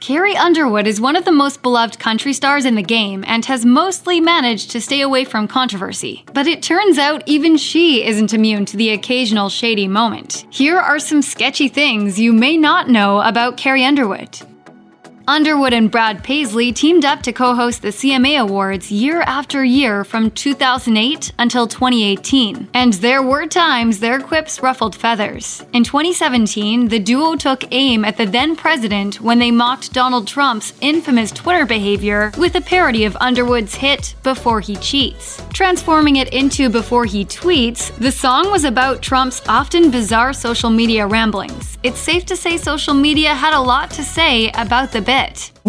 Carrie Underwood is one of the most beloved country stars in the game and has mostly managed to stay away from controversy. But it turns out even she isn't immune to the occasional shady moment. Here are some sketchy things you may not know about Carrie Underwood. Underwood and Brad Paisley teamed up to co-host the CMA Awards year after year from 2008 until 2018, and there were times their quips ruffled feathers. In 2017, the duo took aim at the then-president when they mocked Donald Trump's infamous Twitter behavior with a parody of Underwood's hit Before He Cheats. Transforming it into Before He Tweets, the song was about Trump's often bizarre social media ramblings. It's safe to say social media had a lot to say about the bit.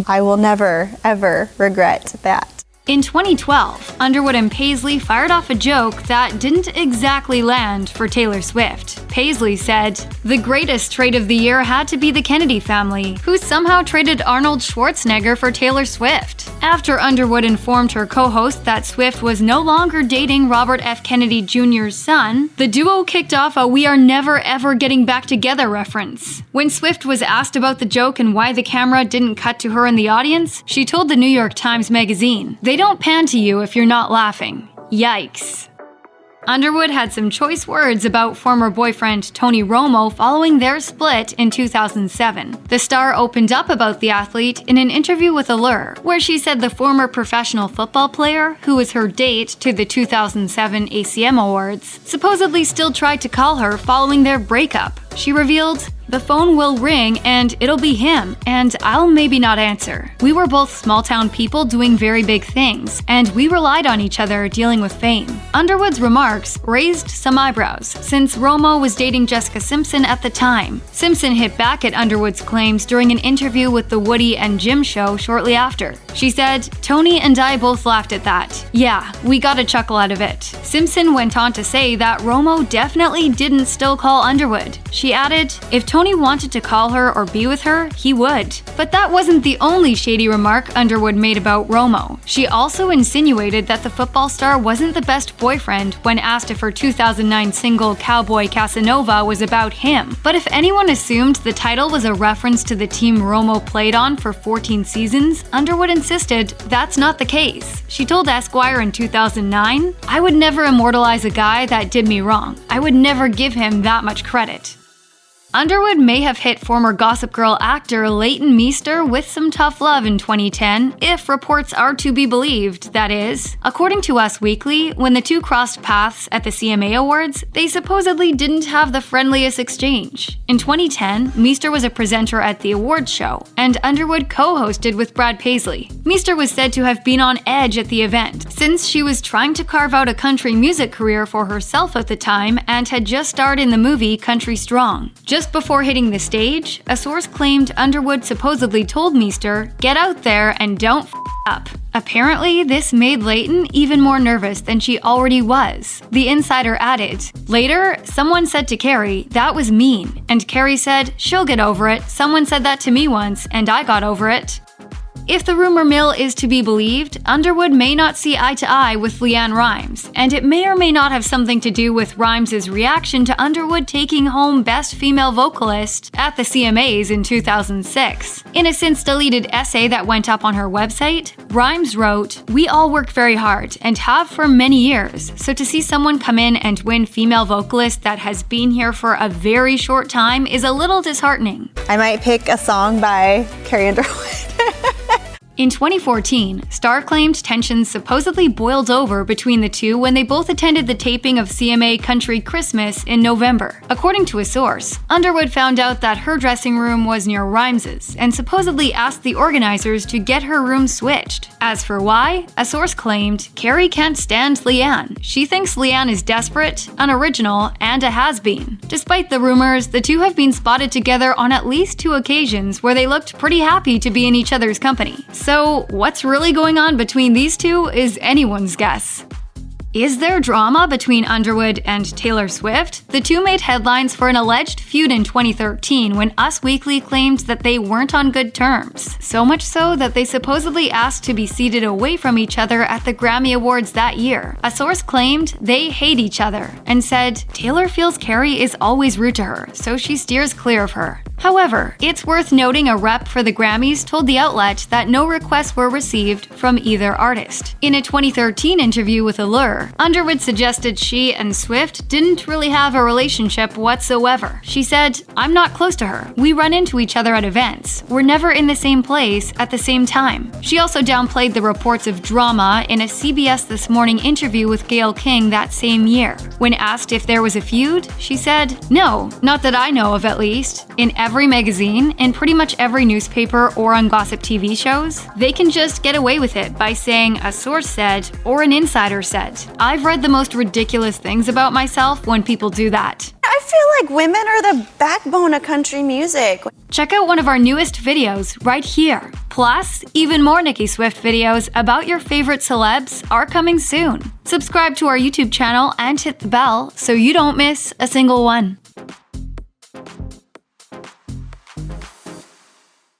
I will never, ever regret that. In 2012, Underwood and Paisley fired off a joke that didn't exactly land for Taylor Swift. Paisley said, "The greatest trade of the year had to be the Kennedy family, who somehow traded Arnold Schwarzenegger for Taylor Swift." After Underwood informed her co-host that Swift was no longer dating Robert F. Kennedy Jr.'s son, the duo kicked off a "we are never ever getting back together" reference. When Swift was asked about the joke and why the camera didn't cut to her in the audience, she told the New York Times Magazine, "They don't pan to you if you're not laughing." Yikes. Underwood had some choice words about former boyfriend Tony Romo following their split in 2007. The star opened up about the athlete in an interview with Allure, where she said the former professional football player, who was her date to the 2007 ACM Awards, supposedly still tried to call her following their breakup. She revealed, "The phone will ring and it'll be him, and I'll maybe not answer. We were both small-town people doing very big things, and we relied on each other dealing with fame." Underwood's remarks raised some eyebrows, since Romo was dating Jessica Simpson at the time. Simpson hit back at Underwood's claims during an interview with the Woody and Jim show shortly after. She said, "Tony and I both laughed at that. Yeah, we got a chuckle out of it." Simpson went on to say that Romo definitely didn't still call Underwood. She added, "If Tony wanted to call her or be with her, he would." But that wasn't the only shady remark Underwood made about Romo. She also insinuated that the football star wasn't the best boyfriend when asked if her 2009 single Cowboy Casanova was about him. But if anyone assumed the title was a reference to the team Romo played on for 14 seasons, Underwood insisted that's not the case. She told Esquire in 2009, "I would never immortalize a guy that did me wrong. I would never give him that much credit." Underwood may have hit former Gossip Girl actor Leighton Meester with some tough love in 2010, if reports are to be believed, that is. According to Us Weekly, when the two crossed paths at the CMA Awards, they supposedly didn't have the friendliest exchange. In 2010, Meester was a presenter at the awards show, and Underwood co-hosted with Brad Paisley. Meester was said to have been on edge at the event, since she was trying to carve out a country music career for herself at the time and had just starred in the movie Country Strong. Just before hitting the stage, a source claimed Underwood supposedly told Meester, "Get out there and don't f*** up." Apparently, this made Leighton even more nervous than she already was. The insider added, "Later, someone said to Carrie, 'That was mean,' and Carrie said, 'She'll get over it. Someone said that to me once, and I got over it.'" If the rumor mill is to be believed, Underwood may not see eye to eye with LeAnn Rimes, and it may or may not have something to do with Rimes' reaction to Underwood taking home Best Female Vocalist at the CMAs in 2006. In a since-deleted essay that went up on her website, Rimes wrote, "We all work very hard, and have for many years, so to see someone come in and win Female Vocalist that has been here for a very short time is a little disheartening." I might pick a song by Carrie Underwood. In 2014, Star claimed tensions supposedly boiled over between the two when they both attended the taping of CMA Country Christmas in November. According to a source, Underwood found out that her dressing room was near Rimes's and supposedly asked the organizers to get her room switched. As for why, a source claimed Carrie can't stand LeAnn. She thinks LeAnn is desperate, unoriginal, and a has-been. Despite the rumors, the two have been spotted together on at least 2 occasions where they looked pretty happy to be in each other's company. So, what's really going on between these two is anyone's guess. Is there drama between Underwood and Taylor Swift? The two made headlines for an alleged feud in 2013 when Us Weekly claimed that they weren't on good terms. So much so that they supposedly asked to be seated away from each other at the Grammy Awards that year. A source claimed they hate each other and said Taylor feels Carrie is always rude to her, so she steers clear of her. However, it's worth noting a rep for the Grammys told the outlet that no requests were received from either artist. In a 2013 interview with Allure, Underwood suggested she and Swift didn't really have a relationship whatsoever. She said, "I'm not close to her. We run into each other at events. We're never in the same place at the same time." She also downplayed the reports of drama in a CBS This Morning interview with Gayle King that same year. When asked if there was a feud, she said, "No, not that I know of at least. In every magazine, in pretty much every newspaper or on gossip TV shows, they can just get away with it by saying a source said or an insider said. I've read the most ridiculous things about myself when people do that." I feel like women are the backbone of country music. Check out one of our newest videos right here. Plus, even more Nicki Swift videos about your favorite celebs are coming soon. Subscribe to our YouTube channel and hit the bell so you don't miss a single one.